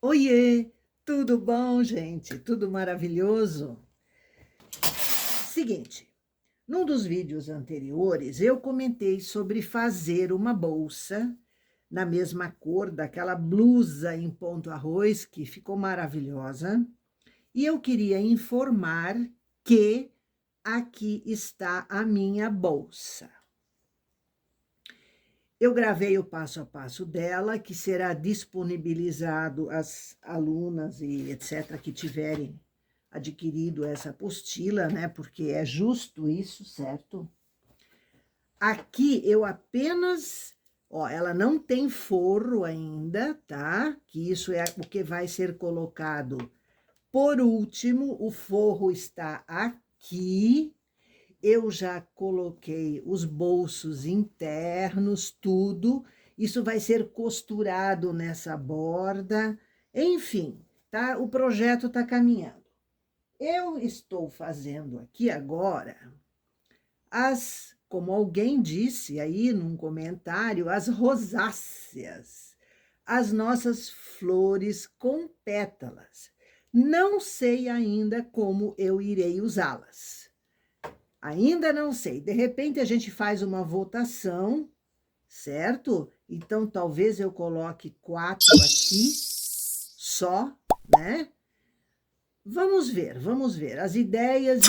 Oiê, tudo bom, gente? Tudo maravilhoso? Seguinte, num dos vídeos anteriores eu comentei sobre fazer uma bolsa na mesma cor daquela blusa em ponto arroz que ficou maravilhosa, e eu queria informar que aqui está a minha bolsa. Eu gravei o passo a passo dela, que será disponibilizado às alunas e etc. que tiverem adquirido essa apostila, né? Porque é justo isso, certo? Aqui eu apenas, ó, ela não tem forro ainda, tá? Que isso é o que vai ser colocado por último. O forro está aqui. Eu já coloquei os bolsos internos, tudo. Isso vai ser costurado nessa borda. Enfim, tá? O projeto está caminhando. Eu estou fazendo aqui agora como alguém disse aí num comentário, as rosáceas, as nossas flores com pétalas. Não sei ainda como eu irei usá-las. Ainda não sei. De repente a gente faz uma votação, certo? Então talvez eu coloque 4 aqui só, né? Vamos ver, vamos ver. As ideias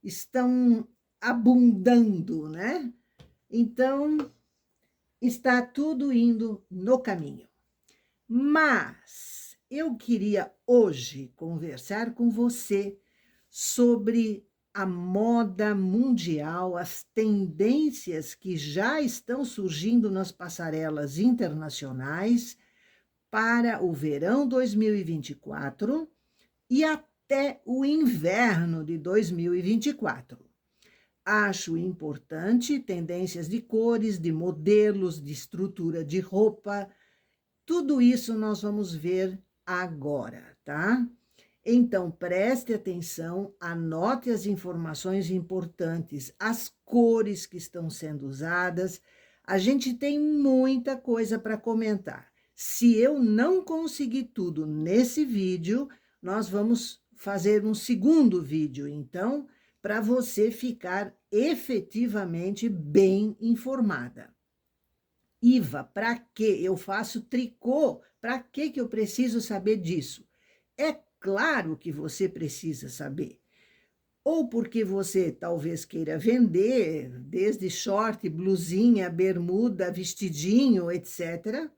estão abundando, né? Então está tudo indo no caminho. Mas eu queria hoje conversar com você sobre a moda mundial, as tendências que já estão surgindo nas passarelas internacionais para o verão 2024 e até o inverno de 2024. Acho importante tendências de cores, de modelos, de estrutura de roupa. Tudo isso nós vamos ver agora, tá? Então, preste atenção, anote as informações importantes, as cores que estão sendo usadas. A gente tem muita coisa para comentar. Se eu não conseguir tudo nesse vídeo, nós vamos fazer um segundo vídeo, então, para você ficar efetivamente bem informada. Iva, para que eu faço tricô? Para que eu preciso saber disso? É claro que você precisa saber. Ou porque você talvez queira vender, desde short, blusinha, bermuda, vestidinho, etc.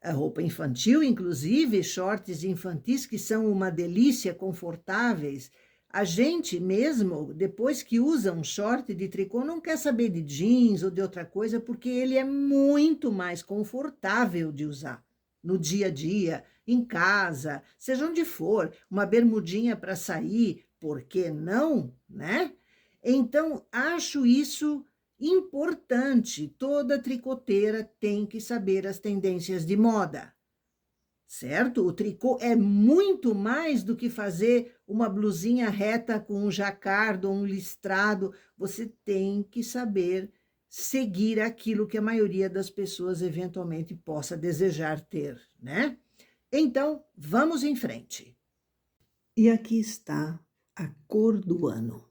A roupa infantil, inclusive, shorts infantis que são uma delícia, confortáveis. A gente mesmo, depois que usa um short de tricô, não quer saber de jeans ou de outra coisa, porque ele é muito mais confortável de usar no dia a dia, em casa, seja onde for, uma bermudinha para sair, por que não, né? Então, acho isso importante. Toda tricoteira tem que saber as tendências de moda, certo? O tricô é muito mais do que fazer uma blusinha reta com um jacardo ou um listrado. Você tem que saber seguir aquilo que a maioria das pessoas eventualmente possa desejar ter, né? Então, vamos em frente. E aqui está a cor do ano.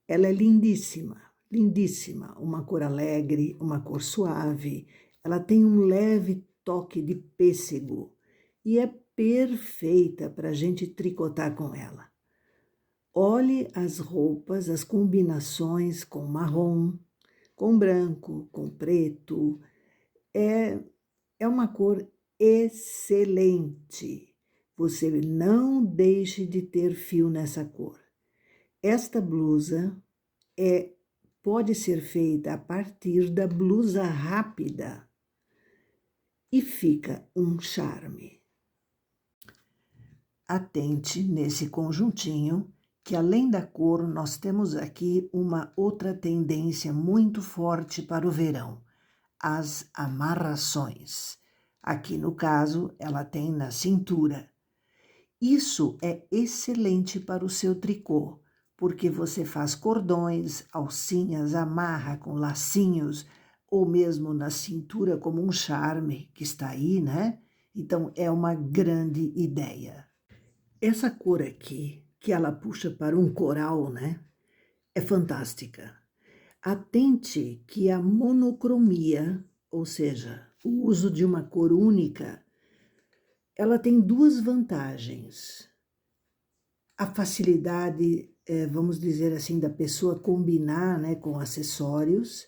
Ela é lindíssima, lindíssima, uma cor alegre, uma cor suave. Ela tem um leve toque de pêssego e é perfeita para a gente tricotar com ela. Olhe as roupas, as combinações com marrom, com branco, com preto. É uma cor excelente. Você não deixe de ter fio nessa cor. Esta blusa pode ser feita a partir da blusa rápida e fica um charme. Atente nesse conjuntinho que, além da cor, nós temos aqui uma outra tendência muito forte para o verão, as amarrações. Aqui, no caso, ela tem na cintura. Isso é excelente para o seu tricô, porque você faz cordões, alcinhas, amarra com lacinhos, ou mesmo na cintura como um charme que está aí, né? Então, é uma grande ideia. Essa cor aqui, que ela puxa para um coral, né? É fantástica. Atente que a monocromia, ou seja, o uso de uma cor única, ela tem duas vantagens. A facilidade, vamos dizer assim, da pessoa combinar, né, com acessórios,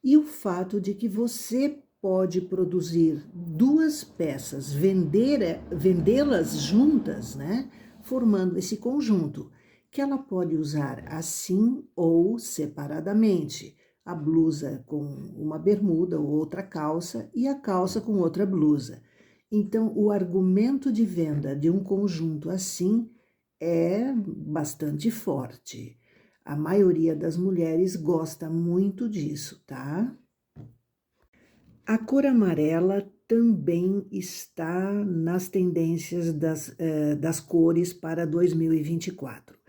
e o fato de que você pode produzir duas peças, vendê-las juntas, né, formando esse conjunto, que ela pode usar assim ou separadamente. A blusa com uma bermuda ou outra calça e a calça com outra blusa. Então, o argumento de venda de um conjunto assim é bastante forte. A maioria das mulheres gosta muito disso, tá? A cor amarela também está nas tendências das cores para 2024.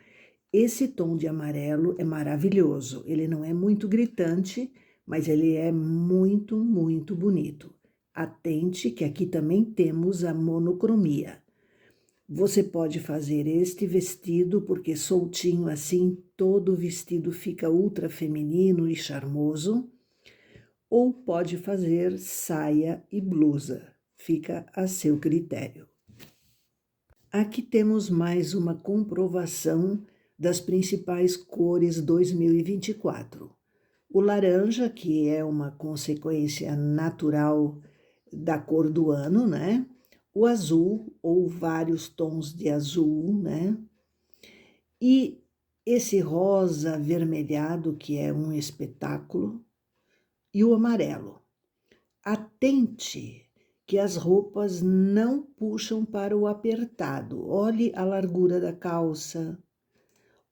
Esse tom de amarelo é maravilhoso. Ele não é muito gritante, mas ele é muito, muito bonito. Atente que aqui também temos a monocromia. Você pode fazer este vestido, porque soltinho assim, todo o vestido fica ultra feminino e charmoso, ou pode fazer saia e blusa, fica a seu critério. Aqui temos mais uma comprovação das principais cores 2024. O laranja, que é uma consequência natural da cor do ano, né? O azul, ou vários tons de azul, né? E esse rosa avermelhado, que é um espetáculo, e o amarelo. Atente que as roupas não puxam para o apertado. Olhe a largura da calça,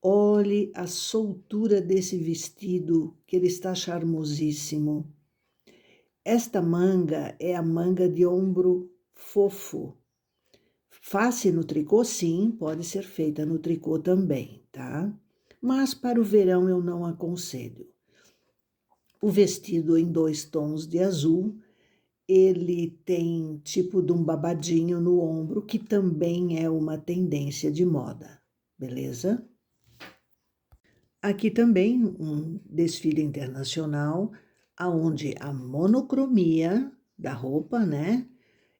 olhe a soltura desse vestido, que ele está charmosíssimo. Esta manga é a manga de ombro fofo. Face no tricô, sim, pode ser feita no tricô também, tá? Mas para o verão eu não aconselho. O vestido em 2 tons de azul, ele tem tipo de um babadinho no ombro, que também é uma tendência de moda, beleza? Aqui também um desfile internacional, onde a monocromia da roupa, né,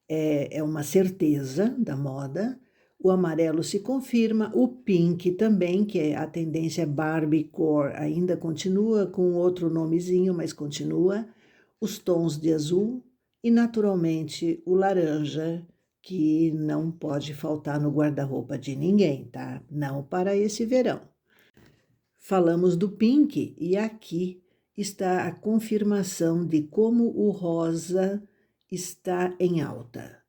é uma certeza da moda. O amarelo se confirma, o pink também, que é a tendência Barbiecore, ainda continua com outro nomezinho, mas continua. Os tons de azul e, naturalmente, o laranja, que não pode faltar no guarda-roupa de ninguém, tá? Não para esse verão. Falamos do pink e aqui está a confirmação de como o rosa está em alta.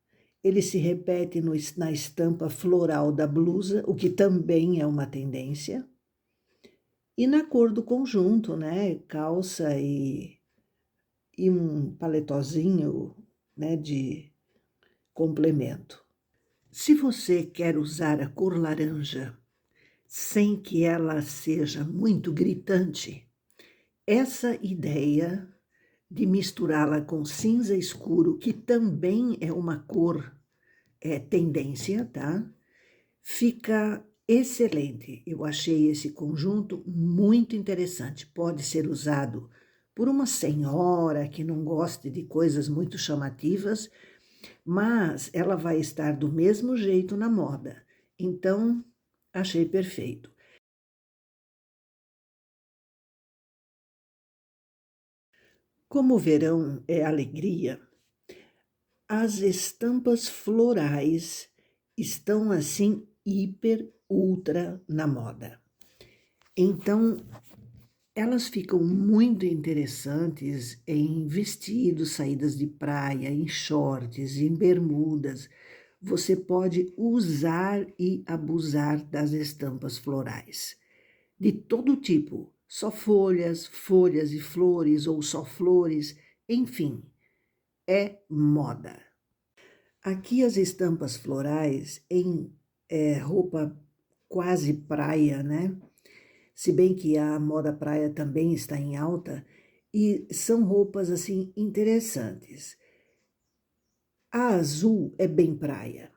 Ele se repete na estampa floral da blusa, o que também é uma tendência, e na cor do conjunto, né? Calça e um paletozinho, né, de complemento. Se você quer usar a cor laranja sem que ela seja muito gritante, essa ideia de misturá-la com cinza escuro, que também é uma cor tendência, tá? Fica excelente. Eu achei esse conjunto muito interessante. Pode ser usado por uma senhora que não goste de coisas muito chamativas, mas ela vai estar do mesmo jeito na moda. Então, achei perfeito. Como o verão é alegria, as estampas florais estão assim hiper, ultra na moda. Então, elas ficam muito interessantes em vestidos, saídas de praia, em shorts, em bermudas. Você pode usar e abusar das estampas florais. De todo tipo, só folhas, folhas e flores ou só flores, enfim, é moda. Aqui as estampas florais em roupa quase praia, né? Se bem que a moda praia também está em alta, e são roupas assim interessantes. A azul é bem praia.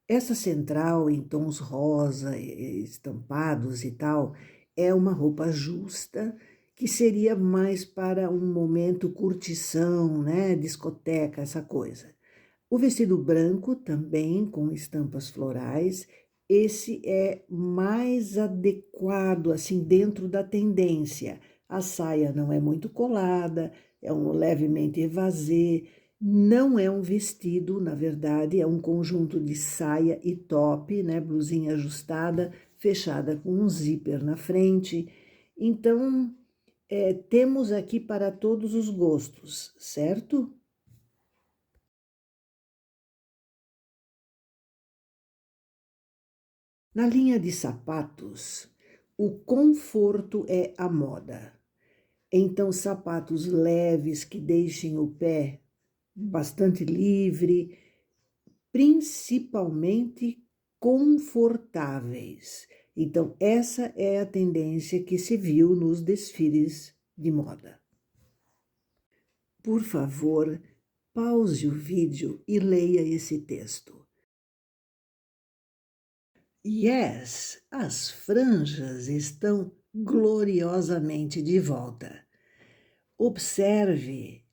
Essa central em tons rosa, estampados e tal, é uma roupa justa, que seria mais para um momento curtição, né, discoteca, essa coisa. O vestido branco também com estampas florais, esse é mais adequado, assim, dentro da tendência. A saia não é muito colada, é um levemente evasê, não é um vestido, na verdade, é um conjunto de saia e top, né, blusinha ajustada, fechada com um zíper na frente. Então, temos aqui para todos os gostos, certo? Na linha de sapatos, o conforto é a moda. Então, sapatos leves que deixem o pé bastante livre, principalmente confortáveis. Então, essa é a tendência que se viu nos desfiles de moda. Por favor, pause o vídeo e leia esse texto. Yes, as franjas estão gloriosamente de volta. Observe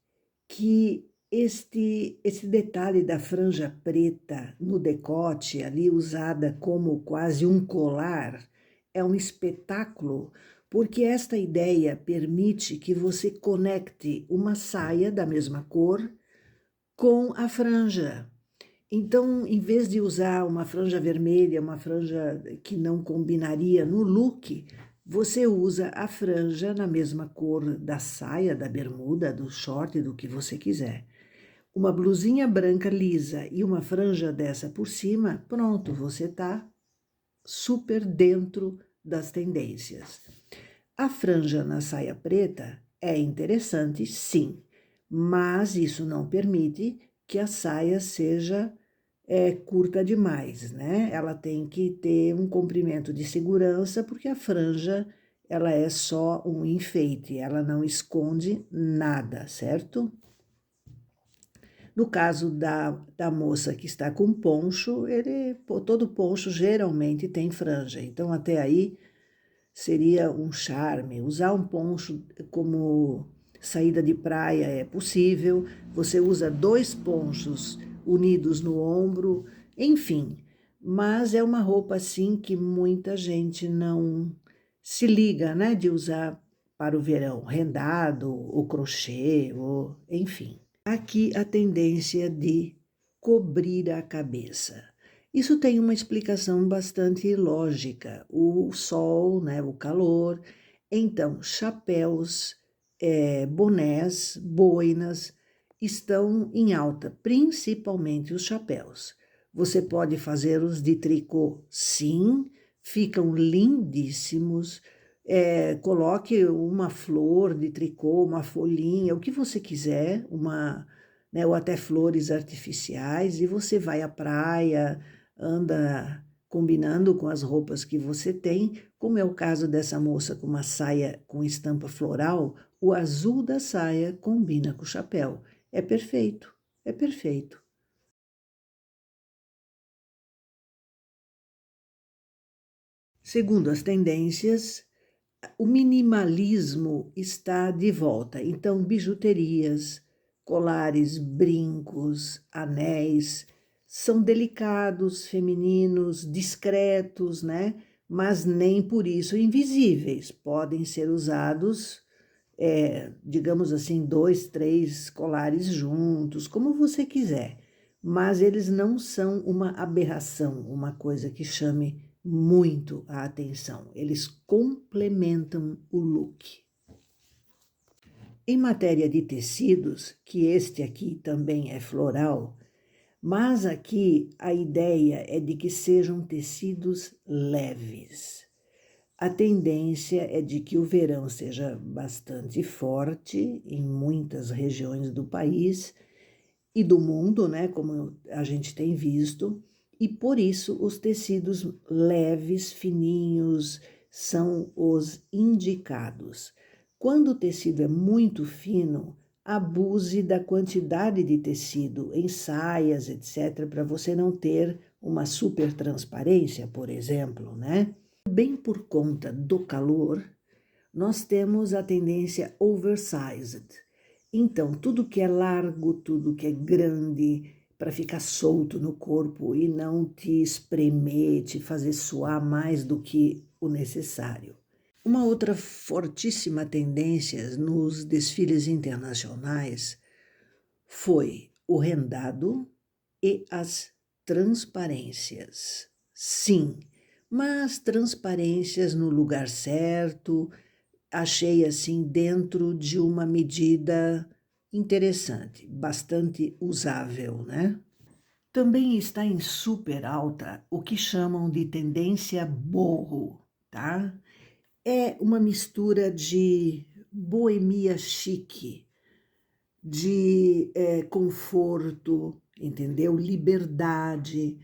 que esse detalhe da franja preta no decote, ali usada como quase um colar, é um espetáculo, porque esta ideia permite que você conecte uma saia da mesma cor com a franja. Então, em vez de usar uma franja vermelha, uma franja que não combinaria no look, você usa a franja na mesma cor da saia, da bermuda, do short, do que você quiser. Uma blusinha branca lisa e uma franja dessa por cima, pronto, você está super dentro das tendências. A franja na saia preta é interessante, sim, mas isso não permite que a saia seja curta demais, né? Ela tem que ter um comprimento de segurança, porque a franja ela é só um enfeite, ela não esconde nada, certo? No caso da moça que está com poncho, todo poncho geralmente tem franja, então até aí seria um charme. Usar um poncho como saída de praia é possível, você usa 2 ponchos unidos no ombro, enfim. Mas é uma roupa, assim, que muita gente não se liga, né, de usar para o verão, rendado, ou crochê, ou enfim. Aqui a tendência de cobrir a cabeça. Isso tem uma explicação bastante lógica. O sol, né, o calor, então chapéus, bonés, boinas estão em alta, principalmente os chapéus. Você pode fazer os de tricô, sim, ficam lindíssimos. Coloque uma flor de tricô, uma folhinha, o que você quiser, né, ou até flores artificiais, e você vai à praia, anda combinando com as roupas que você tem, como é o caso dessa moça com uma saia com estampa floral, o azul da saia combina com o chapéu. É perfeito, é perfeito. Segundo as tendências, o minimalismo está de volta. Então, bijuterias, colares, brincos, anéis, são delicados, femininos, discretos, né? Mas nem por isso invisíveis. Podem ser usados, digamos assim, 2, 3 colares juntos, como você quiser. Mas eles não são uma aberração, uma coisa que chame muito a atenção. Eles complementam o look. Em matéria de tecidos, que este aqui também é floral, mas aqui a ideia é de que sejam tecidos leves. A tendência é de que o verão seja bastante forte em muitas regiões do país e do mundo, né, como a gente tem visto, e por isso os tecidos leves, fininhos, são os indicados. Quando o tecido é muito fino, abuse da quantidade de tecido em saias, etc., para você não ter uma super transparência, por exemplo, né? Bem por conta do calor, nós temos a tendência oversized. Então, tudo que é largo, tudo que é grande, para ficar solto no corpo e não te espremer, te fazer suar mais do que o necessário. Uma outra fortíssima tendência nos desfiles internacionais foi o rendado e as transparências. Sim, mas transparências no lugar certo, achei assim dentro de uma medida interessante, bastante usável, né? Também está em super alta o que chamam de tendência boho, tá? É uma mistura de boemia chique, de conforto, entendeu? Liberdade.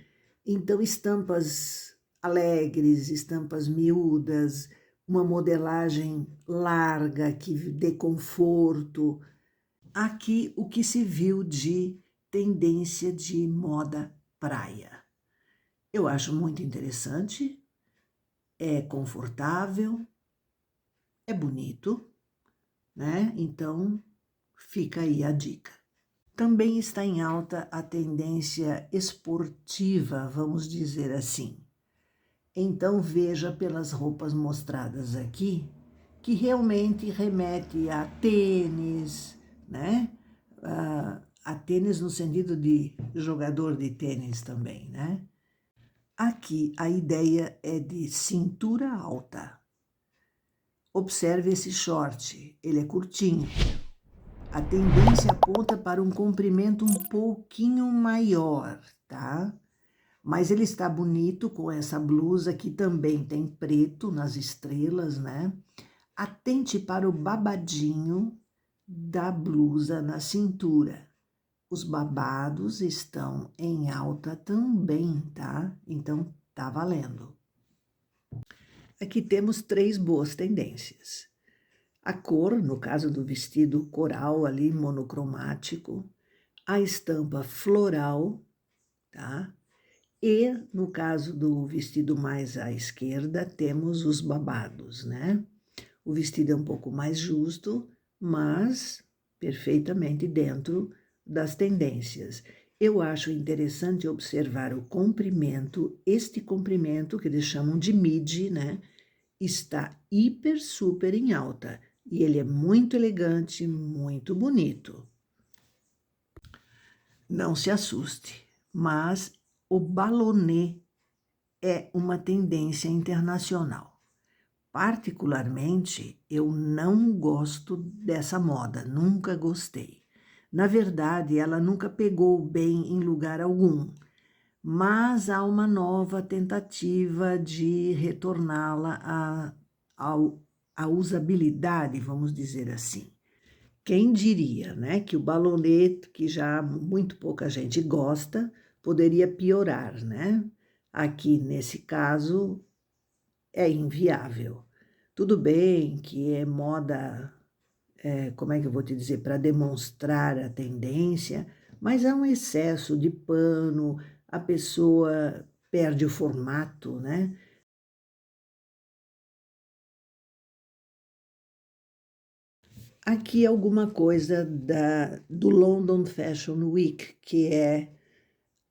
Então, estampas alegres, estampas miúdas, uma modelagem larga que dê conforto. Aqui o que se viu de tendência de moda praia. Eu acho muito interessante, é confortável, é bonito, né? Então, fica aí a dica. Também está em alta a tendência esportiva, vamos dizer assim. Então veja pelas roupas mostradas aqui que realmente remete a tênis, né? A tênis no sentido de jogador de tênis também, né? Aqui a ideia é de cintura alta. Observe esse short, ele é curtinho. A tendência aponta para um comprimento um pouquinho maior, tá? Mas ele está bonito com essa blusa que também tem preto nas estrelas, né? Atente para o babadinho da blusa na cintura. Os babados estão em alta também, tá? Então, tá valendo. Aqui temos 3 boas tendências. A cor, no caso do vestido coral ali, monocromático, a estampa floral, tá? E, no caso do vestido mais à esquerda, temos os babados, né? O vestido é um pouco mais justo, mas perfeitamente dentro das tendências. Eu acho interessante observar o comprimento, este comprimento que eles chamam de midi, né? Está hiper, super em alta. E ele é muito elegante, muito bonito. Não se assuste, mas o balonê é uma tendência internacional. Particularmente, eu não gosto dessa moda, nunca gostei. Na verdade, ela nunca pegou bem em lugar algum, mas há uma nova tentativa de retorná-la à usabilidade, vamos dizer assim. Quem diria, né, que o balonê, que já muito pouca gente gosta, poderia piorar, né? Aqui, nesse caso, é inviável. Tudo bem que é moda, como é que eu vou te dizer, para demonstrar a tendência, mas há um excesso de pano, a pessoa perde o formato, né? Aqui alguma coisa do London Fashion Week, que é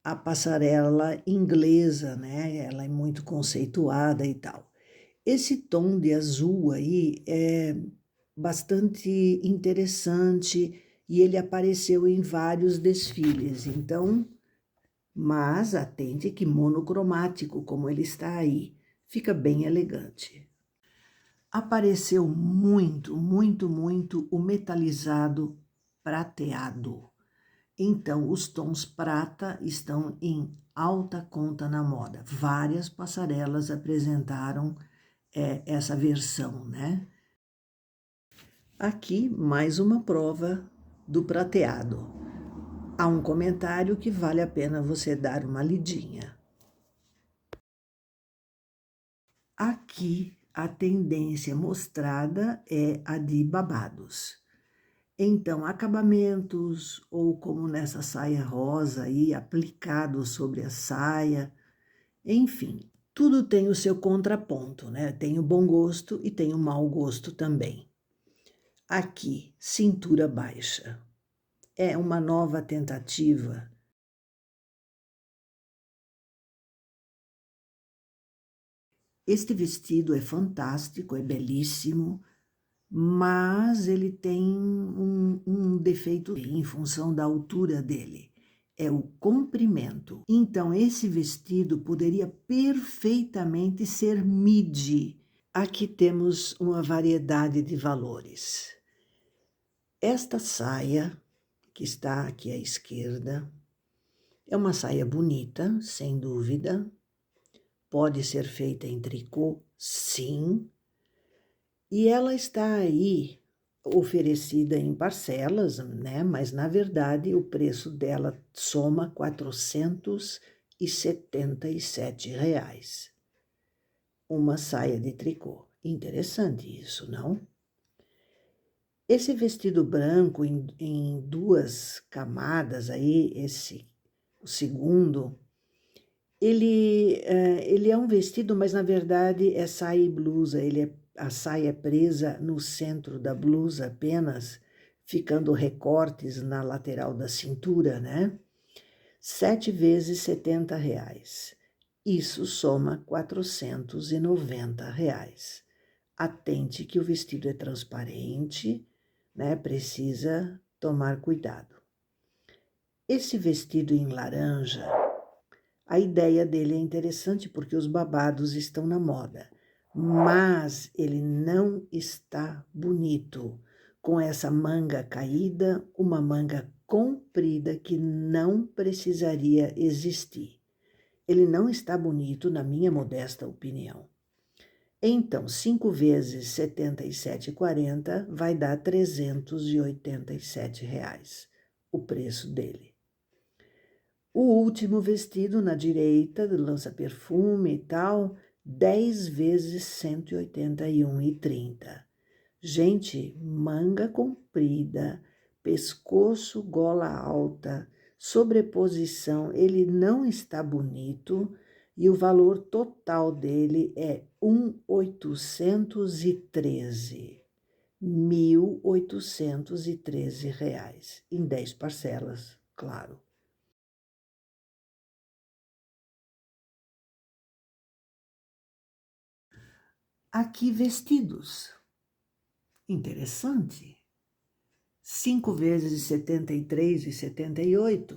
a passarela inglesa, né? Ela é muito conceituada e tal. Esse tom de azul aí é bastante interessante e ele apareceu em vários desfiles. Então, mas atente que monocromático, como ele está aí, fica bem elegante. Apareceu muito, muito, muito o metalizado prateado. Então, os tons prata estão em alta conta na moda. Várias passarelas apresentaram essa versão, né? Aqui, mais uma prova do prateado. Há um comentário que vale a pena você dar uma lidinha. Aqui, a tendência mostrada é a de babados. Então, acabamentos, ou como nessa saia rosa aí, aplicado sobre a saia, enfim, tudo tem o seu contraponto, né? Tem o bom gosto e tem o mau gosto também. Aqui, cintura baixa. É uma nova tentativa. Este vestido é fantástico, é belíssimo, mas ele tem um defeito em função da altura dele. É o comprimento. Então, esse vestido poderia perfeitamente ser midi. Aqui temos uma variedade de valores. Esta saia, que está aqui à esquerda, é uma saia bonita, sem dúvida. Pode ser feita em tricô, sim. E ela está aí oferecida em parcelas, né? Mas na verdade o preço dela soma R$ 477. Uma saia de tricô. Interessante isso, não? Esse vestido branco em duas camadas aí, o segundo, ele é um vestido, mas na verdade é saia e blusa. A saia é presa no centro da blusa apenas, ficando recortes na lateral da cintura, né? 7 vezes R$ 70. Isso soma R$ 490. Atente que o vestido é transparente, né? Precisa tomar cuidado. Esse vestido em laranja, a ideia dele é interessante porque os babados estão na moda, mas ele não está bonito. Com essa manga caída, uma manga comprida que não precisaria existir. Ele não está bonito, na minha modesta opinião. Então, 5 vezes R$ 77,40 vai dar R$ 387, o preço dele. O último vestido na direita, do lança-perfume e tal, 10 vezes R$ 181,30. Gente, manga comprida, pescoço, gola alta, sobreposição, ele não está bonito e o valor total dele é 1.813. R$ 1.813, em 10 parcelas, claro. Aqui vestidos. Interessante. 5 vezes R$ 73,78,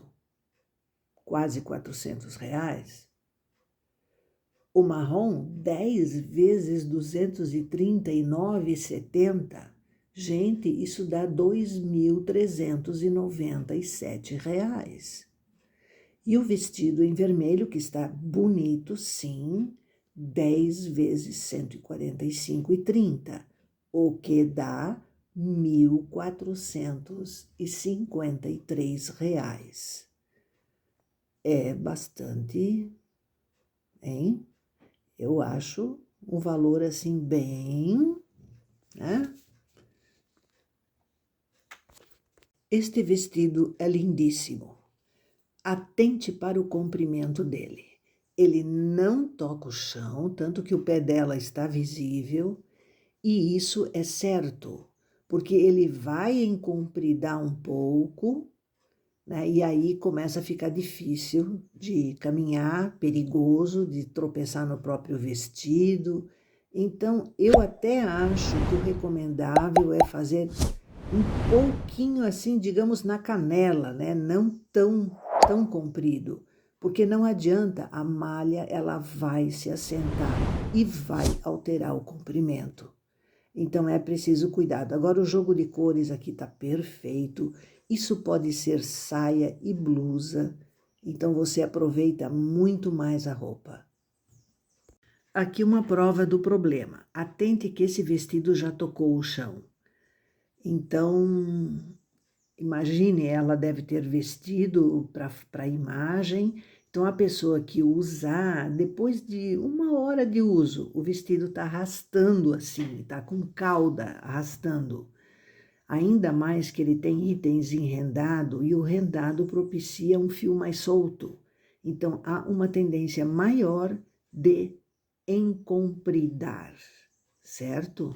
quase R$ 400. O marrom, 10 vezes R$ 239,70. Gente, isso dá R$ 2.397. E o vestido em vermelho, que está bonito, sim, 10 vezes R$ 145,30, o que dá R$ 1.453. É bastante, hein? Eu acho um valor assim bem, né? Este vestido é lindíssimo. Atente para o comprimento dele. Ele não toca o chão, tanto que o pé dela está visível, e isso é certo, porque ele vai encompridar um pouco, né? E aí começa a ficar difícil de caminhar, perigoso, de tropeçar no próprio vestido. Então, eu até acho que o recomendável é fazer um pouquinho assim, digamos, na canela, né? Não tão comprido, porque não adianta, a malha ela vai se assentar e vai alterar o comprimento. Então é preciso cuidado. Agora o jogo de cores aqui está perfeito. Isso pode ser saia e blusa. Então você aproveita muito mais a roupa. Aqui uma prova do problema. Atente que esse vestido já tocou o chão. Então, imagine, ela deve ter vestido para a imagem. Então, a pessoa que usar, depois de 1 hora de uso, o vestido está arrastando assim, está com cauda arrastando. Ainda mais que ele tem itens em rendado e o rendado propicia um fio mais solto. Então, há uma tendência maior de encompridar, certo?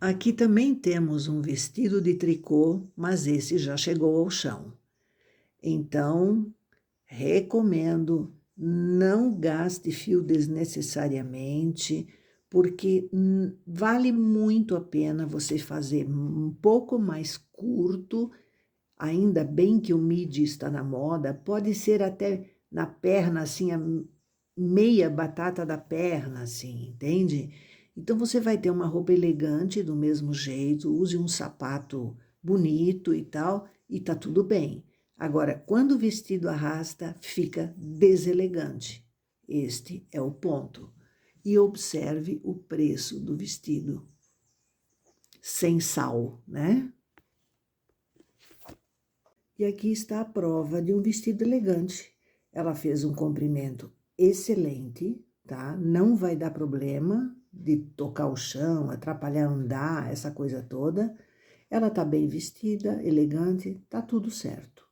Aqui também temos um vestido de tricô, mas esse já chegou ao chão. Então, recomendo, não gaste fio desnecessariamente, porque vale muito a pena você fazer um pouco mais curto. Ainda bem que o midi está na moda, pode ser até na perna, assim, a meia batata da perna, assim, entende? Então você vai ter uma roupa elegante do mesmo jeito, use um sapato bonito e tal, e tá tudo bem. Agora, quando o vestido arrasta, fica deselegante. Este é o ponto. E observe o preço do vestido. Sem sal, né? E aqui está a prova de um vestido elegante. Ela fez um comprimento excelente, tá? Não vai dar problema de tocar o chão, atrapalhar andar, essa coisa toda. Ela tá bem vestida, elegante, tá tudo certo.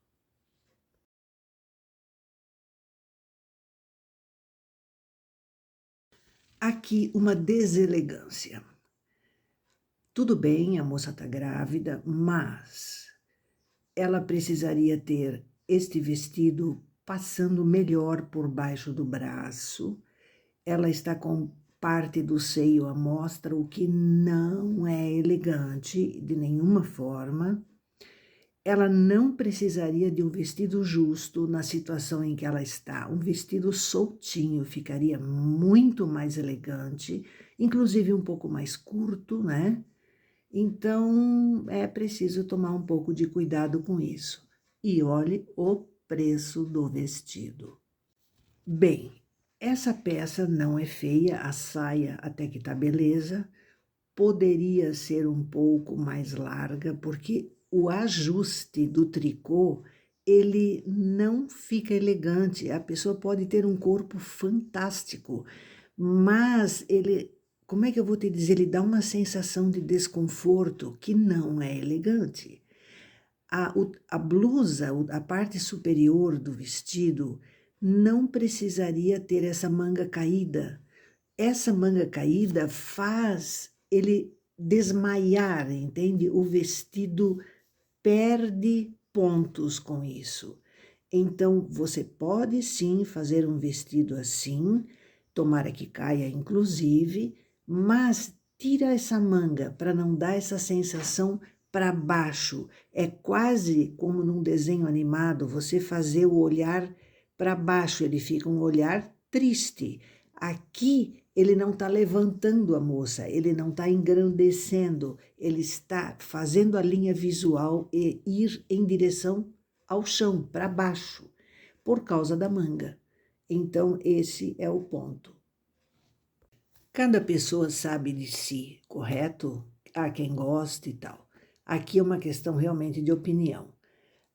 Aqui uma deselegância. Tudo bem, a moça tá grávida, mas ela precisaria ter este vestido passando melhor por baixo do braço. Ela está com parte do seio à mostra, o que não é elegante de nenhuma forma. Ela não precisaria de um vestido justo na situação em que ela está. Um vestido soltinho ficaria muito mais elegante, inclusive um pouco mais curto, né? Então, é preciso tomar um pouco de cuidado com isso. E olhe o preço do vestido. Bem, essa peça não é feia, a saia até que tá beleza, poderia ser um pouco mais larga, porque o ajuste do tricô, ele não fica elegante, a pessoa pode ter um corpo fantástico, mas ele, como é que eu vou te dizer, ele dá uma sensação de desconforto que não é elegante. A blusa, a parte superior do vestido, não precisaria ter essa manga caída. Essa manga caída faz ele desmaiar, entende? O vestido perde pontos com isso. Então, você pode sim fazer um vestido assim, tomara que caia inclusive, mas tira essa manga para não dar essa sensação para baixo. É quase como num desenho animado, você fazer o olhar para baixo, ele fica um olhar triste. Aqui ele não está levantando a moça, ele não está engrandecendo, ele está fazendo a linha visual e ir em direção ao chão, para baixo, por causa da manga. Então, esse é o ponto. Cada pessoa sabe de si, correto? Há quem goste e tal. Aqui é uma questão realmente de opinião.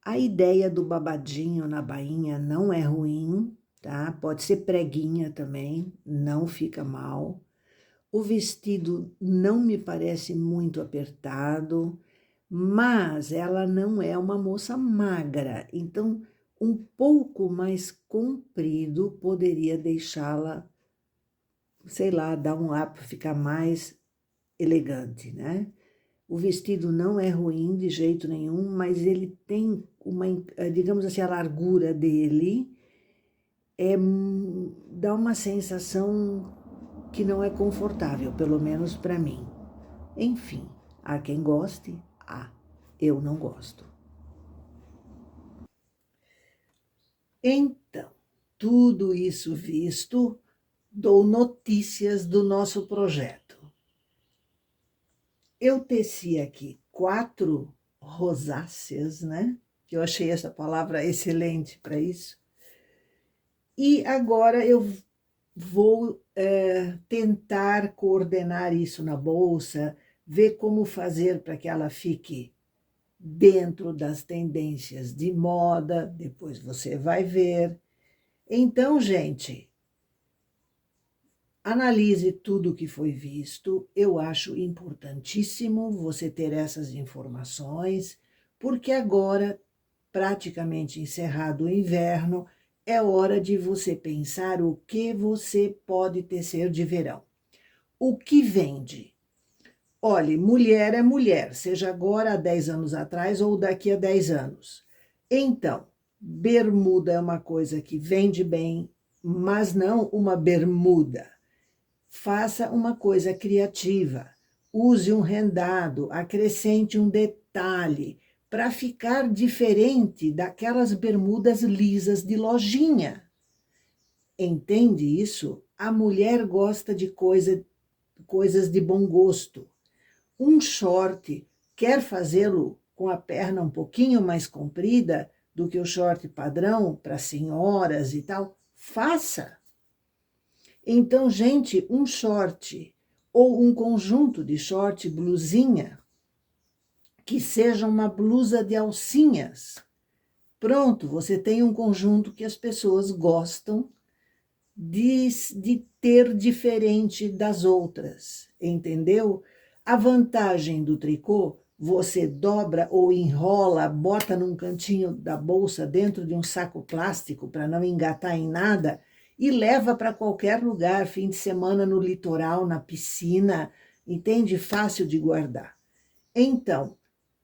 A ideia do babadinho na bainha não é ruim, tá? Pode ser preguinha também, não fica mal. O vestido não me parece muito apertado, mas ela não é uma moça magra, então um pouco mais comprido poderia deixá-la, sei lá, dar um up, ficar mais elegante, né? O vestido não é ruim de jeito nenhum, mas ele tem uma, digamos assim, a largura dele dá uma sensação que não é confortável, pelo menos para mim. Enfim, há quem goste, eu não gosto. Então, tudo isso visto, dou notícias do nosso projeto. Eu teci aqui 4 rosáceas, né? Que eu achei essa palavra excelente para isso. E agora eu vou tentar coordenar isso na bolsa, ver como fazer para que ela fique dentro das tendências de moda, depois você vai ver. Então, gente, analise tudo o que foi visto. Eu acho importantíssimo você ter essas informações, porque agora, praticamente encerrado o inverno, é hora de você pensar o que você pode tecer de verão. O que vende? Olhe, mulher é mulher, seja agora há 10 anos atrás ou daqui a 10 anos. Então, bermuda é uma coisa que vende bem, mas não uma bermuda. Faça uma coisa criativa. Use um rendado, acrescente um detalhe para ficar diferente daquelas bermudas lisas de lojinha. Entende isso? A mulher gosta de coisas de bom gosto. Um short, quer fazê-lo com a perna um pouquinho mais comprida do que o short padrão para senhoras e tal? Faça! Então, gente, um short ou um conjunto de short, blusinha, que seja uma blusa de alcinhas. Pronto, você tem um conjunto que as pessoas gostam de ter diferente das outras, entendeu? A vantagem do tricô, você dobra ou enrola, bota num cantinho da bolsa dentro de um saco plástico para não engatar em nada e leva para qualquer lugar, fim de semana no litoral, na piscina, entende? Fácil de guardar. Então,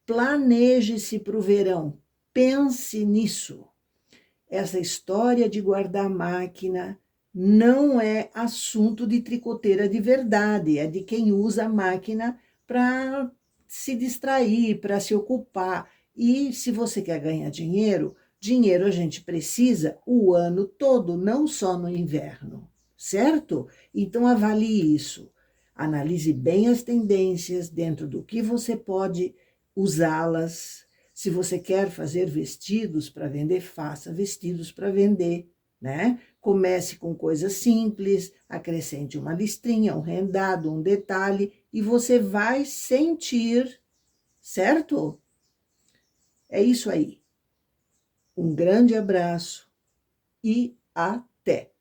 planeje-se para o verão, pense nisso. Essa história de guardar máquina não é assunto de tricoteira de verdade, é de quem usa a máquina para se distrair, para se ocupar. E se você quer ganhar dinheiro, dinheiro a gente precisa o ano todo, não só no inverno, certo? Então avalie isso. Analise bem as tendências dentro do que você pode usá-las. Se você quer fazer vestidos para vender, faça vestidos para vender, né? Comece com coisas simples, acrescente uma listrinha, um rendado, um detalhe, e você vai sentir, certo? É isso aí. Um grande abraço e até!